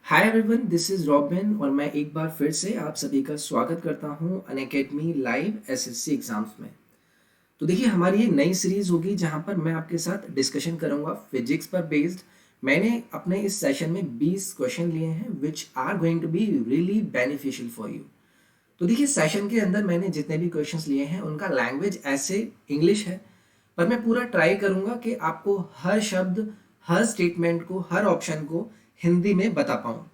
Hi everyone, this is robin और मैं एक बार फिर से आप सभी का स्वागत करता हूं अनअकैडमी लाइव एसएससी एग्जाम्स में। तो देखिए, हमारी ये नई सीरीज होगी जहां पर मैं आपके साथ डिस्कशन करूंगा फिजिक्स पर बेस्ड। मैंने अपने इस सेशन में 20 क्वेश्चन लिए हैं which are going to be really beneficial for you. तो देखिए, सेशन के अंदर मैंने जितने भी क्वेश्चंस लिए हैं उनका लैंग्वेज ऐसे इंग्लिश है, पर मैं पूरा ट्राई करूंगा कि आपको हर शब्द, हर स्टेटमेंट को, हर ऑप्शन को हिंदी में बता पाऊँ।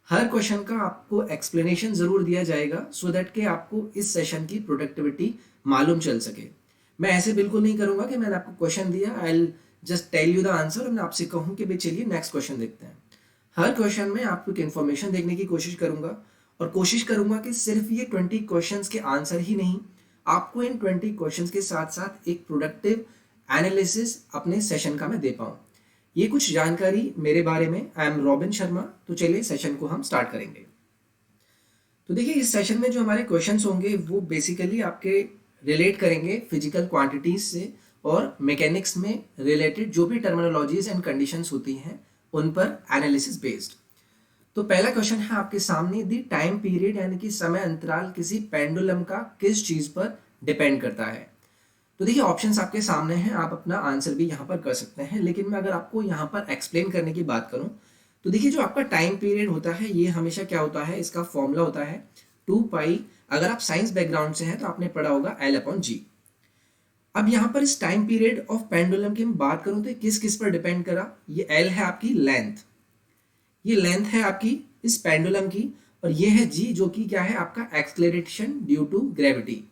हर क्वेश्चन का आपको एक्सप्लेनेशन ज़रूर दिया जाएगा सो दैट कि आपको इस सेशन की प्रोडक्टिविटी मालूम चल सके। मैं ऐसे बिल्कुल नहीं करूंगा कि मैंने आपको क्वेश्चन दिया, I just tell you the answer और मैं आपसे कहूँ कि भाई चलिए नेक्स्ट क्वेश्चन देखते हैं। हर क्वेश्चन में आपको एक इन्फॉर्मेशन देखने की कोशिश करूंगा और कोशिश करूंगा कि सिर्फ ये 20 क्वेश्चंस के आंसर ही नहीं, आपको इन 20 क्वेश्चंस के साथ साथ एक प्रोडक्टिव एनालिसिस अपने सेशन का मैं दे पाऊँ। ये कुछ जानकारी मेरे बारे में। I am robin Sharma. तो चलिए सेशन को हम स्टार्ट करेंगे। तो देखिए, इस सेशन में जो हमारे क्वेश्चंस होंगे वो बेसिकली आपके रिलेट करेंगे फिजिकल क्वांटिटीज से और मैकेनिक्स में रिलेटेड जो भी टर्मिनोलॉजीज एंड कंडीशंस होती हैं उन पर एनालिसिस बेस्ड। तो पहला क्वेश्चन है आपके सामने, दी टाइम पीरियड यानी कि समय अंतराल किसी पेंडुलम का किस चीज पर डिपेंड करता है। तो देखिए, ऑप्शंस आपके सामने हैं, आप अपना आंसर भी यहाँ पर कर सकते हैं, लेकिन मैं अगर आपको यहाँ पर एक्सप्लेन करने की बात करूँ तो देखिए, जो आपका टाइम पीरियड होता है ये हमेशा क्या होता है, इसका फॉर्मूला होता है 2 पाई। अगर आप साइंस बैकग्राउंड से हैं तो आपने पढ़ा होगा L/G। अब यहाँ पर इस टाइम पीरियड ऑफ पेंडुलम की मैं बात करूँ तो किस किस पर डिपेंड करा। ये L है आपकी लेंथ, ये लेंथ है आपकी इस पेंडुलम की, और ये है G जो कि क्या है आपका एक्सलेरेशन ड्यू टू ग्रेविटी।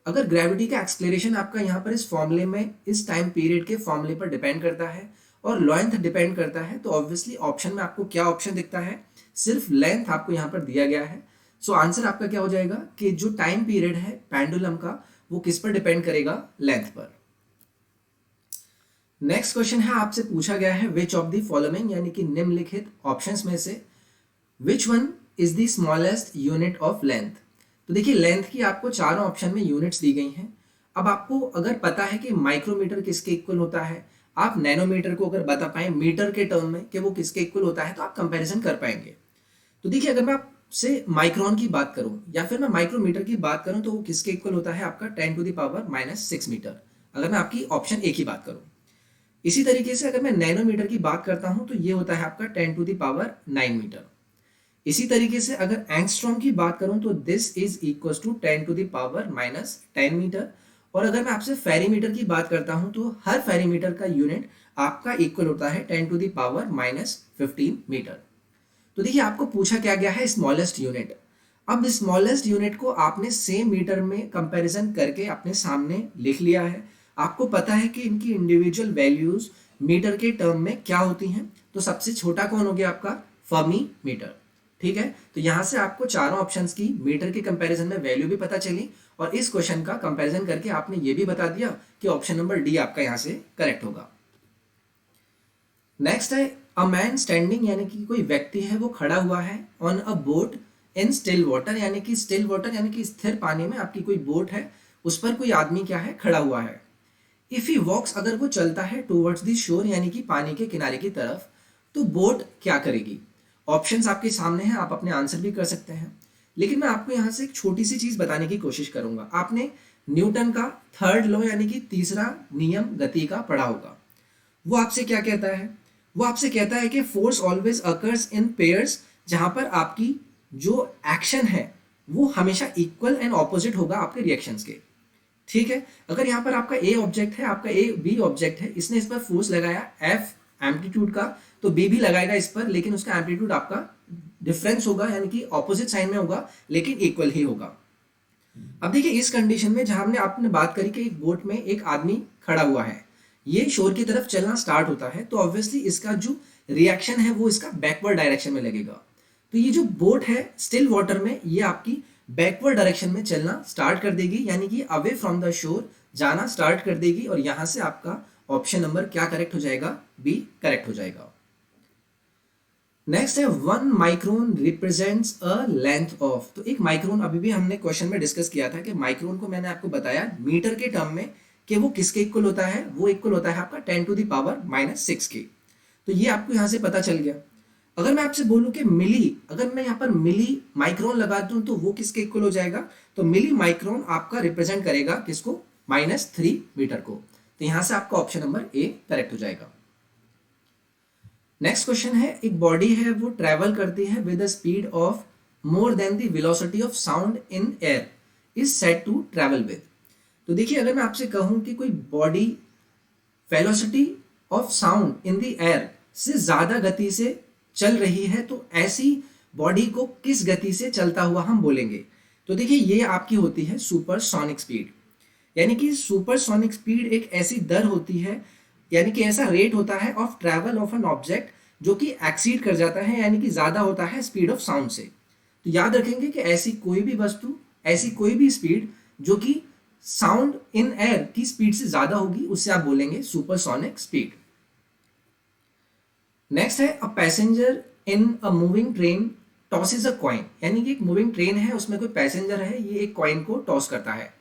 अगर ग्रेविटी का एक्सलेरेशन आपका यहाँ पर इस फॉर्मूले में, इस टाइम पीरियड के फॉर्मूले पर डिपेंड करता है और लेंथ डिपेंड करता है, तो ऑब्वियसली ऑप्शन में आपको क्या ऑप्शन दिखता है, सिर्फ लेंथ आपको यहाँ पर दिया गया है। सो आंसर आपका क्या हो जाएगा कि जो टाइम पीरियड है पेंडुलम का वो किस पर डिपेंड करेगा, लेंथ पर। नेक्स्ट क्वेश्चन है, आपसे पूछा गया है विच ऑफ द फॉलोइंग यानी कि निम्नलिखित ऑप्शंस में से which one is the smallest unit of length. तो देखिए, लेंथ की आपको चारों ऑप्शन में यूनिट्स दी गई हैं। अब आपको अगर पता है कि माइक्रोमीटर किसके इक्वल होता है, आप नैनोमीटर को अगर बता पाए मीटर के टर्म में कि वो किसके इक्वल होता है, तो आप कंपैरिजन कर पाएंगे। तो देखिए, अगर मैं आपसे माइक्रोन की बात करूं या फिर मैं माइक्रोमीटर की बात करूं तो वो किसके इक्वल होता है, आपका 10⁻⁻⁶ मीटर, अगर मैं आपकी ऑप्शन ए की बात करूं। इसी तरीके से अगर मैं नैनोमीटर की बात करता हूं तो ये होता है आपका 10⁹ मीटर। इसी तरीके से अगर एंगस्ट्रॉम की बात करूं तो this is equal to 10⁻⁻10 metre. और अगर मैं आपसे फेरीमीटर की बात करता हूं तो हर फेरीमीटर का यूनिट आपका इक्वल होता है 10⁻⁻15 मीटर। तो देखिए, आपको पूछा क्या गया है, स्मॉलेस्ट यूनिट। अब स्मॉलेस्ट यूनिट को आपने सेम मीटर में कंपैरिजन करके अपने सामने लिख लिया है। आपको पता है कि इनकी इंडिविजुअल वैल्यूज मीटर के टर्म में क्या होती हैं। तो सबसे छोटा कौन हो गया आपका, फर्मी मीटर। ठीक है, तो यहां से आपको चारों ऑप्शंस की मीटर के कंपैरिजन में वैल्यू भी पता चली और इस क्वेश्चन का कंपैरिजन करके आपने ये भी बता दिया कि ऑप्शन नंबर डी आपका यहां से करेक्ट होगा। नेक्स्ट है अ मैन स्टैंडिंग यानी कि कोई व्यक्ति है वो खड़ा हुआ है on a boat in still water, यानी कि स्टिल वाटर यानी कि स्थिर पानी में आपकी कोई बोट है, उस पर कोई आदमी क्या है, खड़ा हुआ है। इफ ही वॉक्स, अगर वो चलता है टूवर्ड्स द शोर यानी कि पानी के किनारे की तरफ, तो बोट क्या करेगी। ऑप्शंस आपके सामने हैं, आप अपने आंसर भी कर सकते हैं, लेकिन मैं आपको यहाँ से एक छोटी सी चीज बताने की कोशिश करूंगा। आपने न्यूटन का थर्ड लॉ यानी कि तीसरा नियम गति का पढ़ा होगा। वो आपसे क्या कहता है, वो आपसे कहता है कि force always occurs in pairs, जहां पर आपकी जो एक्शन है वो हमेशा इक्वल एंड ऑपोजिट होगा आपके रिएक्शंस के। ठीक है, अगर यहाँ पर आपका ए ऑब्जेक्ट है, आपका ए बी ऑब्जेक्ट है, इसने इस पर फोर्स लगाया एफ एम्पलीट्यूड का, तो बी भी लगाएगा इस पर, लेकिन उसका एम्पलीट्यूड आपका डिफरेंस होगा यानी कि ऑपोजिट साइन में होगा, लेकिन इक्वल ही होगा। अब देखिए, इस कंडीशन में जहां हमने आपने बात करी कि एक बोट में एक आदमी खड़ा हुआ है, ये शोर की तरफ चलना स्टार्ट होता है, तो ऑब्वियसली इसका जो रिएक्शन है वो इसका बैकवर्ड डायरेक्शन में लगेगा। तो ये जो बोट है स्टिल वाटर में, ये आपकी बैकवर्ड डायरेक्शन में चलना स्टार्ट कर देगी, यानी कि अवे फ्रॉम द शोर जाना स्टार्ट कर देगी, और यहां से आपका ऑप्शन नंबर क्या करेक्ट हो जाएगा, बी करेक्ट हो जाएगा। नेक्स्ट है 1 micron represents a length of. तो एक माइक्रोन, अभी भी हमने क्वेश्चन में डिस्कस किया था कि माइक्रोन को मैंने आपको बताया मीटर के टर्म में कि वो किसके इक्वल होता है, वो इक्वल होता है आपका 10⁻⁻⁶ के। तो ये आपको यहां से पता चल गया। अगर मैं आपसे बोलूं कि मिली, अगर मैं यहाँ पर मिली माइक्रोन लगा दूं तो वो किसके इक्वल हो जाएगा? तो मिली माइक्रोन आपका रिप्रेजेंट करेगा किसको? -3 मीटर को। तो यहां से आपका ऑप्शन नंबर ए करेक्ट हो जाएगा। नेक्स्ट क्वेश्चन है, एक बॉडी है वो ट्रेवल करती है with the speed of more than the velocity of sound in air is said to travel with. तो देखिए, अगर मैं आपसे कहूं कि कोई body velocity of sound in the air से ज्यादा गति से चल रही है, तो ऐसी बॉडी को किस गति से चलता हुआ हम बोलेंगे? तो देखिए, ये आपकी होती है सुपरसोनिक स्पीड। यानी कि सुपरसोनिक स्पीड एक ऐसी दर होती है, यानी कि ऐसा रेट होता है of travel of an object जो कि एक्सीड कर जाता है, यानी कि ज्यादा होता है स्पीड ऑफ साउंड से। तो याद रखेंगे कि ऐसी कोई भी वस्तु, ऐसी कोई भी स्पीड जो कि साउंड इन एयर की स्पीड से ज्यादा होगी, उससे आप बोलेंगे सुपरसोनिक स्पीड। नेक्स्ट है, a passenger in a moving train tosses a coin. यानी कि एक मूविंग ट्रेन है, उसमें कोई पैसेंजर है, ये एक कॉइन को टॉस करता है।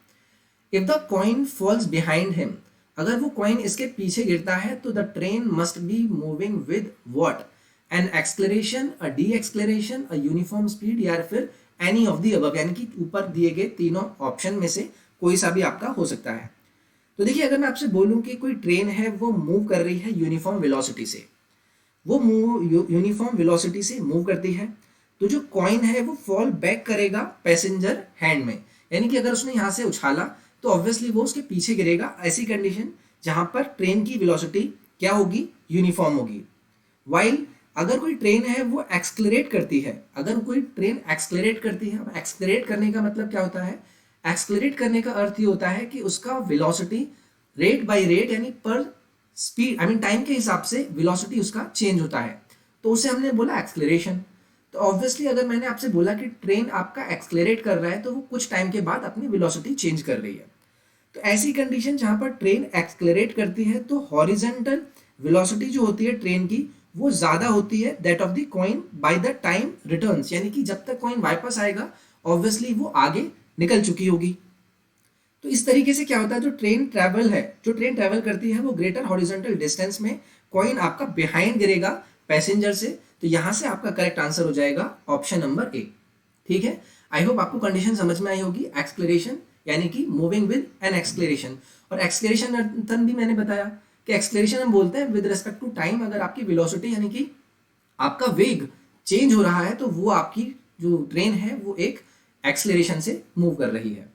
If the coin falls behind him, अगर वो कॉइन इसके पीछे गिरता है, तो the train must be moving with what? An acceleration, a deceleration, a uniform speed, या फिर एनी ऑफ द अबव। यानी कि ऊपर दिए गए तीनों ऑप्शन में से कोई सा भी आपका हो सकता है। तो देखिए, अगर मैं आपसे बोलूं कि कोई ट्रेन है वो मूव कर रही है यूनिफॉर्म वेलोसिटी से, वो मूव यूनिफॉर्म वेलोसिटी से मूव करती है, तो जो कॉइन है वो फॉल बैक करेगा पैसेंजर हैंड में। यानी कि अगर उसने यहाँ से उछाला तो ऑब्वियसली वो उसके पीछे गिरेगा। ऐसी कंडीशन जहां पर ट्रेन की वेलोसिटी क्या होगी? यूनिफॉर्म होगी। वाइल अगर कोई ट्रेन है वो एक्सक्लरेट करती है, अगर कोई ट्रेन एक्सक्लरेट करती है, अब एक्सक्लरेट करने का मतलब क्या होता है? एक्सक्लरेट करने का अर्थ ये होता है कि उसका वेलोसिटी रेट बाय रेट, यानी पर स्पीड, आई मीन टाइम के हिसाब से वेलोसिटी उसका चेंज होता है, तो उसे हमने बोला एक्सक्लरेशन। तो ऑब्वियसली अगर मैंने आपसे बोला कि ट्रेन आपका एक्सक्लरेट कर रहा है, तो वो कुछ टाइम के बाद अपनी वेलोसिटी चेंज कर रही है। तो ऐसी कंडीशन जहां पर ट्रेन एक्सक्लरेट करती है, तो हॉरिजॉन्टल वेलोसिटी जो होती है ट्रेन की, वो ज्यादा होती है that of the coin by the time returns. यानी कि जब तक कॉइन वापस आएगा, ऑब्वियसली वो आगे निकल चुकी होगी। तो इस तरीके से क्या होता है, जो ट्रेन ट्रेवल करती है वो ग्रेटर हॉरिजॉन्टल डिस्टेंस में, कॉइन आपका बिहाइंड गिरेगा पैसेंजर से। तो यहां से आपका करेक्ट आंसर हो जाएगा ऑप्शन नंबर ए। ठीक है, आई होप आपको कंडीशन समझ में आई होगी। एक्सक्लरेशन यानी कि मूविंग विद एन एक्सक्लरेशन, और एक्सक्लरेशन भी मैंने बताया कि एक्सक्लरेशन हम बोलते हैं विद रिस्पेक्ट टू टाइम। अगर आपकी वेलोसिटी यानी कि आपका वेग चेंज हो रहा है, तो वो आपकी जो ट्रेन है वो एक एक्सक्लरेशन से मूव कर रही है।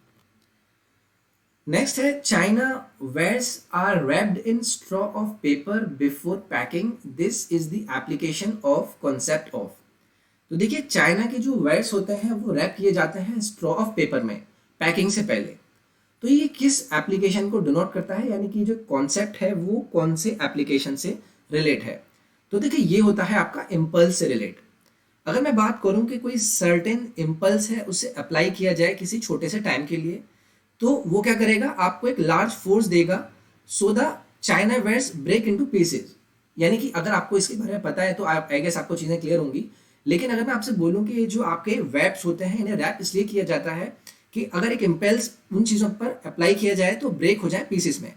नेक्स्ट है, China wares are wrapped in straw of paper before packing, this is the application of concept of. तो देखिए, चाइना के जो वेयर्स होते हैं वो रैप किए जाते हैं स्ट्रॉ ऑफ पेपर में पैकिंग से पहले। तो ये किस एप्लीकेशन को डिनोट करता है, यानी कि जो कॉन्सेप्ट है वो कौन से एप्लीकेशन से रिलेट है? तो देखिए, ये होता है आपका इम्पल्स से रिलेट। अगर मैं बात करूं कि कोई सर्टेन इम्पल्स है, उसे अप्लाई किया जाए किसी छोटे से टाइम के लिए, तो वो क्या करेगा? आपको एक लार्ज फोर्स देगा, so the China wares break into pieces. यानी कि अगर आपको इसके बारे में पता है तो आप आई गेस आपको चीजें क्लियर होंगी। लेकिन अगर मैं आपसे बोलूं कि जो आपके वेब्स होते हैं, इन्हें रैप इसलिए किया जाता है कि अगर एक इम्पल्स उन चीजों पर अप्लाई किया जाए तो ब्रेक हो जाए पीसेस में।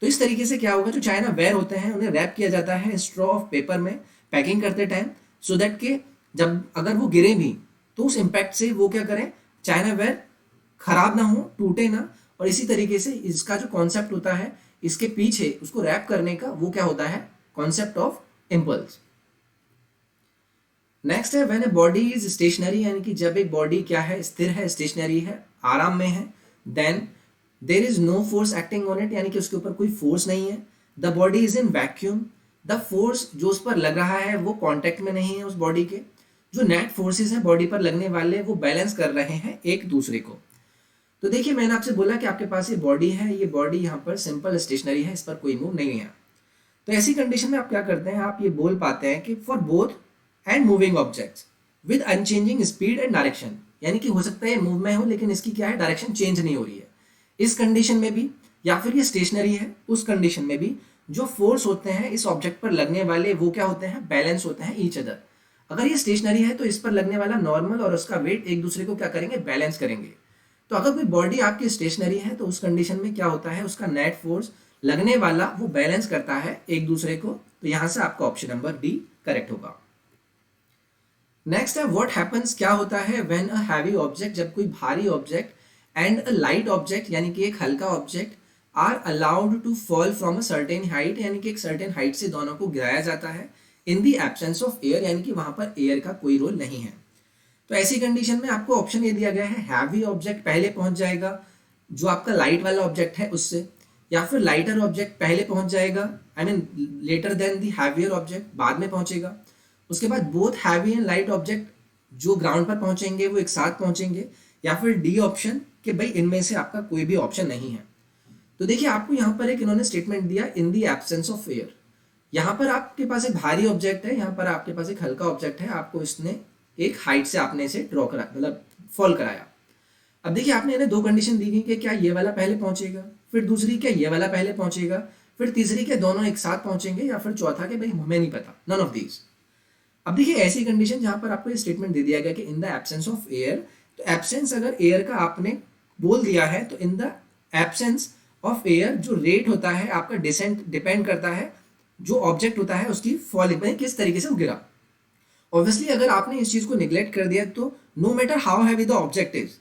तो इस तरीके से क्या होगा, जो चाइना वेयर होते हैं उन्हें रैप किया जाता है स्ट्रॉ ऑफ पेपर में पैकिंग करते टाइम, सो दैट के जब अगर वो गिरे भी तो उस इम्पैक्ट से वो क्या करें, चाइना वेयर खराब ना हो, टूटे ना। और इसी तरीके से इसका जो कॉन्सेप्ट होता है, इसके पीछे उसको रैप करने का, वो क्या होता है? Concept of impulse. नेक्स्ट है, when a body is stationary, यानी कि जब एक बॉडी क्या है? स्थिर है, स्टेशनरी है, आराम में है। Then there is no force acting on it, यानी कि उसके ऊपर कोई फोर्स नहीं है। The body is in vacuum, the force जो उस पर लग रहा है वो कॉन्टेक्ट में नहीं है उस बॉडी के। जो नेट फोर्सेस हैं बॉडी पर लगने वाले, वो बैलेंस कर रहे हैं एक दूसरे को। तो देखिए, मैंने आपसे बोला कि आपके पास ये बॉडी है, ये बॉडी यहाँ पर सिंपल स्टेशनरी है, इस पर कोई मूव नहीं है। तो ऐसी कंडीशन में आप क्या करते हैं? आप ये बोल पाते हैं कि for both and moving objects with unchanging speed and direction, यानी कि हो सकता है मूव में हो लेकिन इसकी क्या है? डायरेक्शन चेंज नहीं हो रही है। इस कंडीशन में भी, या फिर ये स्टेशनरी है, उस कंडीशन में भी जो फोर्स होते हैं इस ऑब्जेक्ट पर लगने वाले, वो क्या होते हैं? बैलेंस होते हैं ईच अदर। अगर ये स्टेशनरी है तो इस पर लगने वाला नॉर्मल और उसका वेट एक दूसरे को क्या करेंगे? बैलेंस करेंगे। तो अगर कोई बॉडी आपकी स्टेशनरी है तो उस कंडीशन में क्या होता है? उसका नेट फोर्स लगने वाला वो बैलेंस करता है एक दूसरे को। तो यहां से आपका ऑप्शन नंबर डी करेक्ट होगा। नेक्स्ट है व्हाट हैपन्स, क्या होता है व्हेन अ हैवी ऑब्जेक्ट, जब कोई भारी object and a light object यानी कि एक हल्का object are allowed to fall from a certain height, यानी कि एक सर्टेन हाइट से दोनों को गिराया जाता है in the absence of air, यानी कि वहां पर एयर का कोई रोल नहीं है। तो ऐसी कंडीशन में आपको ऑप्शन ये दिया गया है, हैवी ऑब्जेक्ट पहले पहुंच जाएगा जो आपका लाइट वाला ऑब्जेक्ट है उससे, या फिर लाइटर ऑब्जेक्ट पहले पहुंच जाएगा, I mean later than the heavier object बाद में पहुंचेगा। उसके बाद both heavy and light object जो ग्राउंड पर पहुंचेंगे वो एक साथ पहुंचेंगे, या फिर डी ऑप्शन कि भाई इनमें से आपका कोई भी ऑप्शन नहीं है। तो देखिए आपको यहाँ पर एक इन्होंने स्टेटमेंट दिया इन दी एब्सेंस ऑफ एयर। यहाँ पर आपके पास एक भारी ऑब्जेक्ट है, यहाँ पर आपके पास एक हल्का ऑब्जेक्ट है, आपको इसने एक हाइट से आपने इसे ड्रॉ करा, मतलब फॉल कराया। अब देखिए आपने इन्हें दो कंडीशन दी गई कि क्या ये वाला पहले पहुंचेगा, फिर दूसरी क्या ये वाला पहले पहुंचेगा, फिर तीसरी क्या दोनों एक साथ पहुंचेंगे, या फिर चौथा कि भाई हमें नहीं पता, नन ऑफ दीज। अब देखिए ऐसी कंडीशन जहां पर आपको ये स्टेटमेंट दे दिया गया कि in the absence of air, तो एब्सेंस अगर एयर का आपने बोल दिया है तो in the absence of air जो रेट होता है आपका डिसेंट डिपेंड करता है जो ऑब्जेक्ट होता है उसकी फॉलिंग पर, किस तरीके से वो गिरा। ऑब्वियसली अगर आपने इस चीज को निग्लेक्ट कर दिया तो no matter how heavy the object is,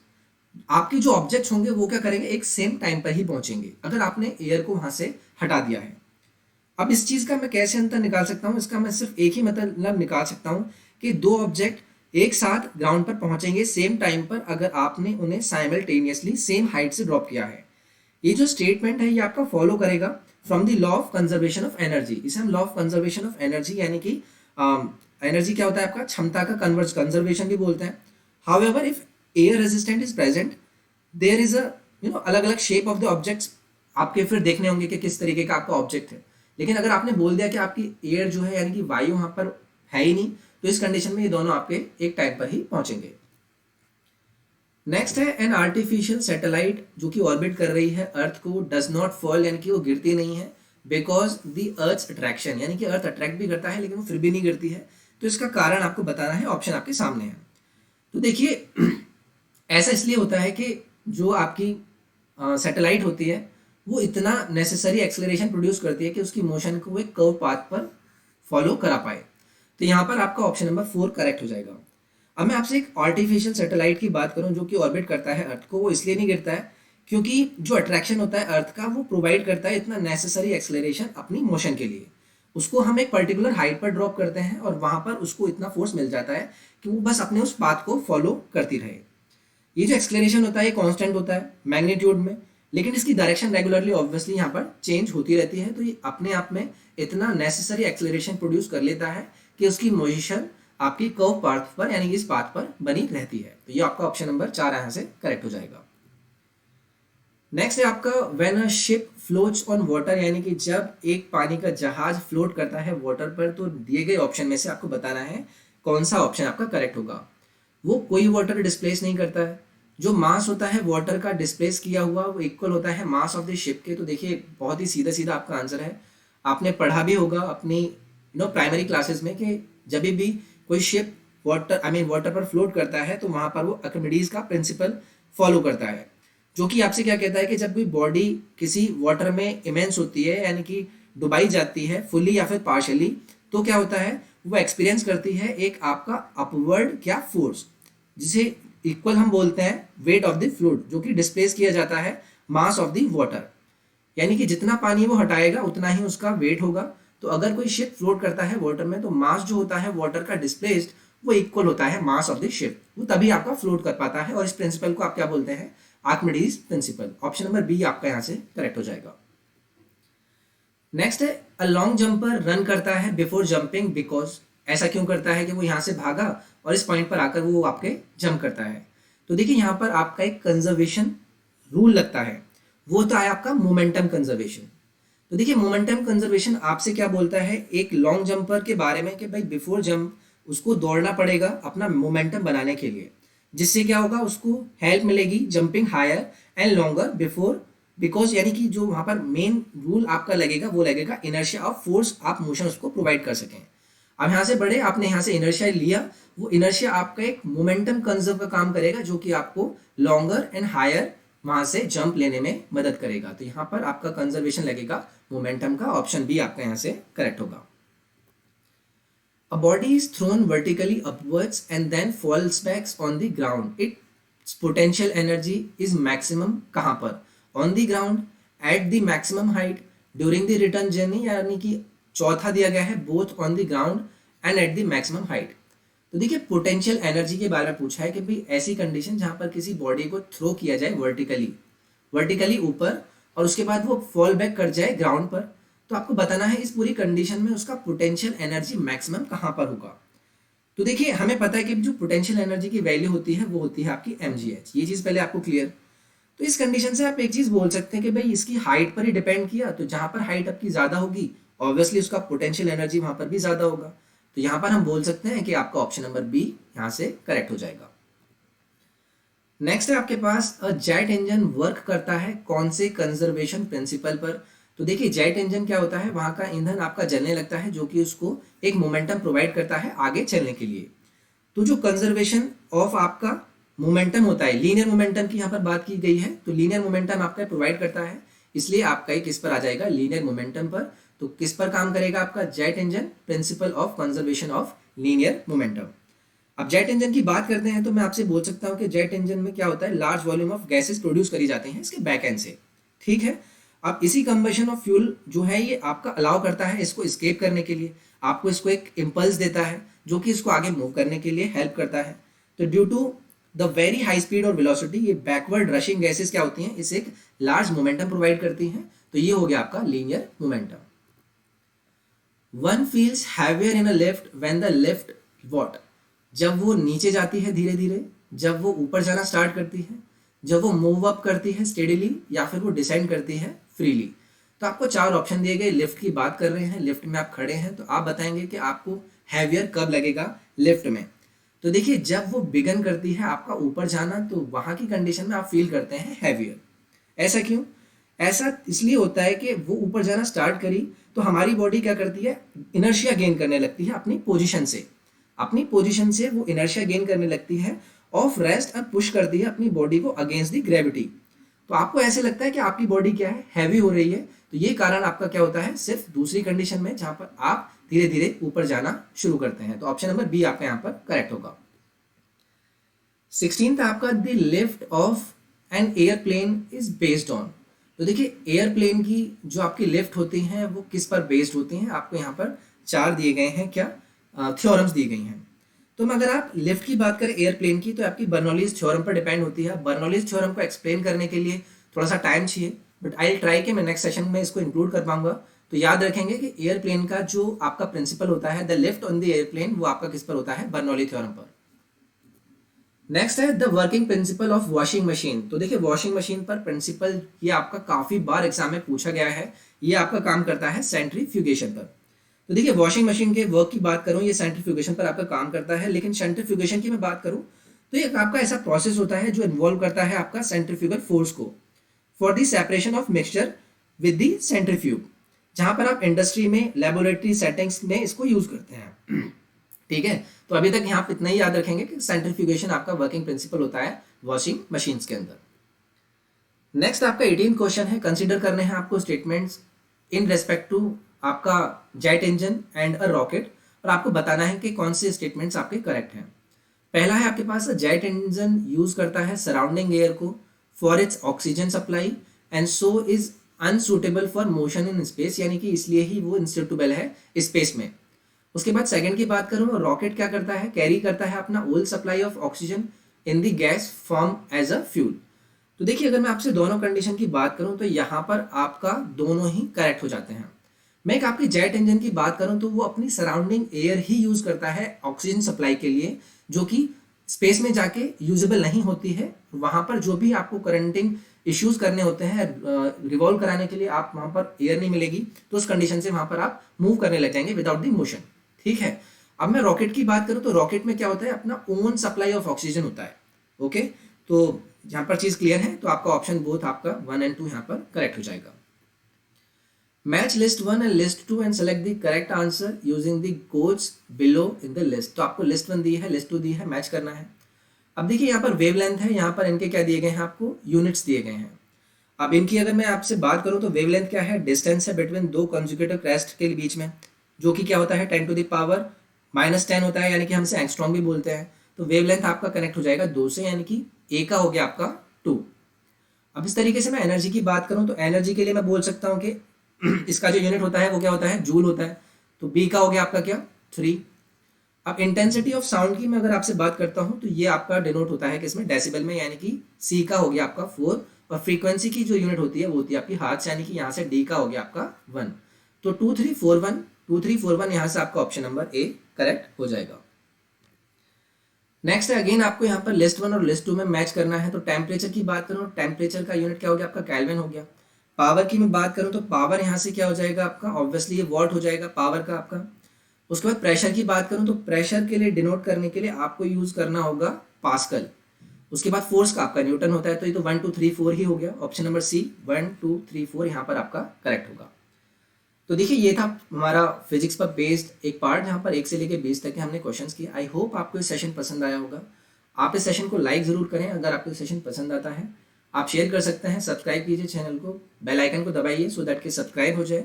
आपके जो ऑब्जेक्ट्स होंगे वो क्या करेंगे, एक सेम टाइम पर ही पहुंचेंगे अगर आपने एयर को वहां से हटा दिया है। अब इस चीज का मैं कैसे अंतर निकाल सकता हूं, इसका मैं सिर्फ एक ही मतलब निकाल सकता हूं कि दो ऑब्जेक्ट एक साथ ग्राउंड पर पहुंचेंगे सेम टाइम पर अगर आपने उन्हें साइमल्टेनियसली सेम हाइट से ड्रॉप किया है। ये जो स्टेटमेंट है ये आपका फॉलो करेगा from the law of conservation of energy. इसे हम law of conservation of energy यानी कि एनर्जी क्या होता है आपका क्षमता का कंजर्वेशन भी बोलते हैं। However if air resistant is present there is a अलग अलग शेप ऑफ द ऑब्जेक्ट्स आपके फिर देखने होंगे कि किस तरीके का आपका ऑब्जेक्ट है। लेकिन अगर आपने बोल दिया कि आपकी एयर जो है यानी कि वायु वहां पर है ही नहीं, तो इस कंडीशन में ये दोनों आपके एक टाइम पर ही पहुंचेंगे। नेक्स्ट है एन आर्टिफिशियल सैटेलाइट जो कि ऑर्बिट कर रही है अर्थ को, डज नॉट फॉल यानी कि वो गिरती नहीं है, बिकॉज द अर्थ अट्रैक्शन, यानी कि अर्थ अट्रैक्ट भी करता है लेकिन वो फिर भी नहीं गिरती है। तो इसका कारण आपको बताना है, ऑप्शन आपके सामने है। तो देखिए ऐसा इसलिए होता है कि जो आपकी सैटेलाइट होती है वो इतना नेसेसरी एक्सेलरेशन प्रोड्यूस करती है कि उसकी मोशन को एक कर्व पाथ पर फॉलो करा पाए। तो यहाँ पर आपका ऑप्शन नंबर 4 करेक्ट हो जाएगा। अब मैं आपसे एक आर्टिफिशियल सैटेलाइट की बात करूं जो कि ऑर्बिट करता है अर्थ को, वो इसलिए नहीं गिरता है क्योंकि जो अट्रैक्शन होता है अर्थ का वो प्रोवाइड करता है इतना नेसेसरी एक्सेलरेशन अपनी मोशन के लिए। उसको हम एक पर्टिकुलर हाइट पर ड्रॉप करते हैं और वहां पर उसको इतना फोर्स मिल जाता है कि वो बस अपने उस पाथ को फॉलो करती रहे। ये जो एक्सलेरेशन होता है ये कांस्टेंट होता है मैग्नीट्यूड में, लेकिन इसकी डायरेक्शन रेगुलरली ऑब्वियसली यहाँ पर चेंज होती रहती है। तो ये अपने आप में इतना नेसेसरी एक्सलेरेशन प्रोड्यूस कर लेता है कि उसकी पोजीशन आपकी कर्व पाथ पर यानी कि इस पाथ पर बनी रहती है। तो ये आपका ऑप्शन नंबर 4 यहाँ से करेक्ट हो जाएगा। नेक्स्ट है आपका when a ship floats on water, यानी कि जब एक पानी का जहाज फ्लोट करता है वाटर पर, तो दिए गए ऑप्शन में से आपको बताना है कौन सा ऑप्शन आपका करेक्ट होगा। वो कोई वाटर डिस्प्लेस नहीं करता है, जो मास होता है वाटर का डिस्प्लेस किया हुआ वो इक्वल होता है मास ऑफ द शिप के। तो देखिए बहुत ही सीधा सीधा आपका आंसर है, आपने पढ़ा भी होगा अपनी प्राइमरी क्लासेस में कि जब भी कोई शिप वाटर वाटर पर फ्लोट करता है तो वहां पर वो आर्किमिडीज का प्रिंसिपल फॉलो करता है, जो कि आपसे क्या कहता है कि जब कोई बॉडी किसी वाटर में इमेंस होती है यानी कि डुबाई जाती है फुल्ली या फिर पार्शली, तो क्या होता है वो एक्सपीरियंस करती है एक आपका अपवर्ड क्या फोर्स, जिसे इक्वल हम बोलते हैं वेट ऑफ द फ्लूइड, जो कि डिस्प्लेस किया जाता है मास ऑफ द वाटर। यानी कि जितना पानी वो हटाएगा उतना ही उसका वेट होगा। तो अगर कोई शिप फ्लोट करता है वाटर में तो मास जो होता है वाटर का डिस्प्लेस्ड वो इक्वल होता है मास ऑफ द शिप, वो तभी आपका फ्लोट कर पाता है। और इस प्रिंसिपल को आप क्या बोलते हैं, Archimedes principle. Option number B आपका यहाँ से करेक्ट हो जाएगा। नेक्स्ट है अ लॉन्ग जंपर रन करता है बिफोर जंपिंग बिकॉज, ऐसा क्यों करता है कि वो यहाँ से भागा और इस पॉइंट पर आकर वो आपके जंप करता है। तो देखिए यहाँ पर आपका एक कंजर्वेशन रूल लगता है, वो होता है आपका मोमेंटम कंजर्वेशन। तो देखिए मोमेंटम कंजर्वेशन आपसे क्या बोलता है एक लॉन्ग जंपर के बारे में कि भाई बिफोर जंप उसको दौड़ना पड़ेगा अपना मोमेंटम बनाने के लिए, जिससे क्या होगा उसको हेल्प मिलेगी jumping higher and longer before because, यानी कि जो वहां पर मेन रूल आपका लगेगा वो लगेगा इनर्शिया ऑफ फोर्स, आप मोशन उसको प्रोवाइड कर सकें। अब यहाँ से बढ़े, आपने यहाँ से इनर्शिया लिया, वो इनर्शिया आपका एक मोमेंटम कंजर्व का काम करेगा जो कि आपको लॉन्गर एंड हायर वहां से जंप लेने में मदद करेगा। तो यहाँ पर आपका कंजर्वेशन लगेगा मोमेंटम का, ऑप्शन बी आपका यहाँ से करेक्ट होगा। A body is thrown vertically upwards and then falls back on the ground. Its potential energy is maximum कहाँ पर? On the ground, at the maximum height, during the return journey, यानी कि चौथा दिया गया है both on the ground and at the maximum height. तो देखिए पोटेंशियल एनर्जी के बारे में पूछा है कि भाई ऐसी कंडीशन जहाँ पर किसी बॉडी को थ्रो किया जाए वर्टिकली ऊपर और उसके बाद वो फॉल बैक कर जाए ग्राउंड पर, तो आपको बताना है इस पूरी कंडीशन में उसका पोटेंशियल एनर्जी मैक्सिमम कहाँ पर होगा। तो देखिए हमें पता है कि जो पोटेंशियल एनर्जी की वैल्यू होती है वो होती है आपकी mgh, ये चीज़ पहले आपको क्लियर। तो इस कंडीशन से आप एक चीज़ बोल सकते हैं कि भाई इसकी हाइट पर ही डिपेंड किया, तो जहाँ पर हाइट आपकी ज़्यादा होगी ऑब्वियसली उसका पोटेंशियल एनर्जी वहाँ पर भी ज़्यादा होगा। तो यहाँ पर हम बोल सकते हैं कि आपका ऑप्शन नंबर बी यहाँ से करेक्ट हो जाएगा। नेक्स्ट है आपके पास जेट इंजन वर्क करता है कौन से कंजर्वेशन प्रिंसिपल पर। तो देखिए जेट इंजन क्या होता है, वहाँ का ईंधन आपका जलने लगता है जो कि उसको एक मोमेंटम प्रोवाइड करता है आगे चलने के लिए। तो जो कंजर्वेशन ऑफ आपका मोमेंटम होता है, लीनियर मोमेंटम की यहाँ पर बात की गई है, तो लीनियर मोमेंटम आपका प्रोवाइड करता है, इसलिए आपका एक किस पर आ जाएगा, लीनियर मोमेंटम पर। तो किस पर काम करेगा आपका jet engine, principle of conservation of linear momentum. अब जेट इंजन की बात करते हैं तो मैं आपसे बोल सकता हूँ कि जेट इंजन में क्या होता है, large volume of gases produce करी जाती हैं इसके बैक एंड से, ठीक है। अब इसी कंबशन ऑफ फ्यूल जो है ये आपका अलाउ करता है इसको एस्केप करने के लिए, आपको इसको एक इम्पल्स देता है जो कि इसको आगे मूव करने के लिए हेल्प करता है। तो due to the very high speed और वेलोसिटी ये बैकवर्ड रशिंग गैसेस क्या होती हैं, इसे एक लार्ज मोमेंटम प्रोवाइड करती हैं। तो ये हो गया आपका linear momentum. One feels heavier in a lift when the lift what, जब वो नीचे जाती है धीरे धीरे, जब वो ऊपर जाना स्टार्ट करती है, जब वो मूव अप करती है स्टेडीली, या फिर वो डिसेंड करती है फ्रीली। तो आपको चार ऑप्शन दिए गए, लिफ्ट की बात कर रहे हैं, लिफ्ट में आप खड़े हैं, तो आप बताएंगे कि आपको हैवियर कब लगेगा लिफ्ट में। तो देखिए जब वो बिगन करती है आपका ऊपर जाना, तो वहां की कंडीशन में आप फील करते हैं हैवियर। ऐसा क्यों? ऐसा इसलिए होता है कि वो ऊपर जाना स्टार्ट करी तो हमारी बॉडी क्या करती है, इनर्शिया गेन करने लगती है अपनी पोजीशन से वो इनर्शिया गेन करने लगती है, ऑफ रेस्ट और पुश करती है अपनी बॉडी को अगेंस्ट द ग्रेविटी। तो आपको ऐसे लगता है कि आपकी बॉडी क्या है, हैवी हो रही है। तो ये कारण आपका क्या होता है, सिर्फ दूसरी कंडीशन में जहां पर आप धीरे धीरे ऊपर जाना शुरू करते हैं। तो ऑप्शन नंबर बी आपका यहाँ पर करेक्ट होगा। 16th आपका the lift off an airplane is based on. तो देखिए एयरप्लेन की जो आपकी लिफ्ट होती हैं वो किस पर बेस्ड होती हैं, आपको यहाँ पर चार दिए गए हैं, क्या थ्योरम्स दी गई हैं। तो अगर आप लिफ्ट की बात करें एयरप्लेन की, तो आपकी बर्नौलीज थ्योरम पर डिपेंड होती है। बर्नौलीज थ्योरम को एक्सप्लेन करने के लिए थोड़ा सा टाइम चाहिए, बट आई ट्राई कि मैं नेक्स्ट सेशन में इसको इंक्लूड कर पाऊंगा। तो याद रखेंगे कि एयरप्लेन का जो आपका प्रिंसिपल होता है, the lift on the airplane, वो आपका किस पर होता है, बर्नौली थ्योरम पर। नेक्स्ट है the working principle of washing machine. तो देखिए वॉशिंग मशीन पर प्रिंसिपल ये आपका काफी बार एग्जाम में पूछा गया है। ये आपका काम करता है सेंट्रीफ्यूगेशन पर। तो देखिए वॉशिंग मशीन के वर्क की बात करूं, ये सेंट्रीफ्यूगेशन पर आपका काम करता है, लेकिन सेंट्रीफ्यूगेशन की मैं बात करूं तो ये आपका ऐसा प्रोसेस होता है जो इन्वॉल्व करता है आपका सेंट्रीफ्यूगल फोर्स को for the separation of mixture with the centrifuge, जहां पर आप इंडस्ट्री में, लेबोरेटरी सेटिंग्स में इसको यूज करते हैं, ठीक है। तो अभी तक यहाँ पे इतना ही याद रखेंगे कि सेंट्रीफ्यूगेशन आपका वर्किंग प्रिंसिपल होता है वॉशिंग मशीन्स के अंदर। नेक्स्ट आपका 18 क्वेश्चन है, कंसीडर करने हैं आपको स्टेटमेंट्स इन रेस्पेक्ट टू आपका jet engine and a rocket, और आपको बताना है कि कौन से स्टेटमेंट्स आपके करेक्ट हैं। पहला है आपके पास, जेट इंजन यूज करता है सराउंडिंग एयर को for its oxygen supply and so is unsuitable for motion in space, यानी कि इसलिए ही वो अनसूटेबल है स्पेस में। उसके बाद सेकंड की बात करूं, रॉकेट क्या करता है, कैरी करता है अपना all supply of oxygen in the gas form as a fuel. तो देखिए अगर मैं आपसे दोनों कंडीशन की बात करूं तो यहाँ पर आपका दोनों ही करेक्ट हो जाते हैं। मैं एक आपकी जेट इंजन की बात करूं तो वो अपनी सराउंडिंग एयर ही यूज करता है ऑक्सीजन सप्लाई के लिए, जो कि स्पेस में जाके यूजेबल नहीं होती है। वहां पर जो भी आपको करंटिंग इश्यूज करने होते हैं, रिवॉल्व कराने के लिए आप वहां पर एयर नहीं मिलेगी, तो उस कंडीशन से वहां पर आप मूव करने लग जाएंगे विदाउट द मोशन, ठीक है। अब मैं रॉकेट की बात करूं तो रॉकेट में क्या होता है, अपना ओन सप्लाई ऑफ ऑक्सीजन होता है, ओके। तो यहाँ पर चीज क्लियर है, तो आपका ऑप्शन बोथ आपका 1 और 2 यहाँ पर करेक्ट हो जाएगा। Match list 1 and list 2 and select the correct answer using the codes below in the list. तो आपको लिस्ट 1 दी है, लिस्ट 2 दी है, मैच करना है। अब देखिए यहाँ पर वेवलेंथ है, यहाँ पर इनके क्या दिए गए हैं, आपको यूनिट्स दिए गए हैं। अब इनकी अगर मैं आपसे बात करूँ तो वेवलेंथ क्या है, डिस्टेंस है बिटवीन दो कंसेक्यूटिव क्रेस्ट के बीच में, जो कि क्या होता है 10 टू द पावर -10 होता है यानी कि हम इसे एंगस्ट्रॉम भी बोलते हैं। तो वेवलेंथ आपका कनेक्ट हो जाएगा 2 से, यानी कि ए का हो गया आपका 2। अब इस तरीके से मैं एनर्जी की बात करूं तो एनर्जी के लिए मैं बोल सकता हूं कि इसका जो यूनिट होता है वो क्या होता है, जूल होता है। तो बी का हो गया आपका क्या, 3। अब इंटेंसिटी ऑफ साउंड की मैं अगर आपसे बात करता हूं तो ये आपका डिनोट होता है किसमें, डेसिबल में, यानी कि सी का हो गया आपका 4। और फ्रीक्वेंसी की जो यूनिट होती है वो होती है आपकी हर्ट्ज, यानी कि यहाँ से डी का हो गया आपका 1। तो 2341 यहाँ से आपका ऑप्शन नंबर ए करेक्ट हो जाएगा। नेक्स्ट है अगेन आपको यहाँ पर लिस्ट 1 और लिस्ट 2 में मैच करना है। तो टेम्परेचर की बात करूँ, टेम्परेचर का यूनिट क्या हो गया आपका, केल्विन हो गया। पावर की मैं बात करूँ तो पावर यहाँ से क्या हो जाएगा आपका, ऑब्वियसली ये वॉट हो जाएगा पावर का आपका। उसके बाद प्रेशर की बात करूँ तो प्रेशर के लिए डिनोट करने के लिए आपको यूज करना होगा पास्कल। उसके बाद फोर्स का आपका न्यूटन होता है। तो ये तो 1 2 3 4 ही हो गया, ऑप्शन नंबर सी 1 2 3 4 यहाँ पर आपका करेक्ट होगा। तो देखिए ये था हमारा फिजिक्स पर बेस्ड एक पार्ट जहाँ पर 1 से लेकर 20 तक के हमने क्वेश्चंस किए। आई होप आपको इस सेशन पसंद आया होगा। आप इस सेशन को लाइक ज़रूर करें अगर आपको इस सेशन पसंद आता है। आप शेयर कर सकते हैं, सब्सक्राइब कीजिए चैनल को, बेल आइकन को दबाइए सो दैट कि सब्सक्राइब हो जाए।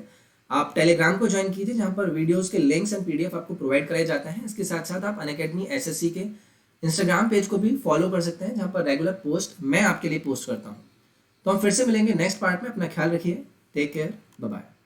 आप टेलीग्राम को ज्वाइन कीजिए जहाँ पर वीडियोज़ के लिंक्स एंड PDF आपको प्रोवाइड कराए जाते हैं। इसके साथ साथ आप अनअकैडमी SSC के इंस्टाग्राम पेज को भी फॉलो कर सकते हैं जहाँ पर रेगुलर पोस्ट मैं आपके लिए पोस्ट करता हूँ। तो हम फिर से मिलेंगे नेक्स्ट पार्ट में। अपना ख्याल रखिए, टेक केयर, बाय बाय।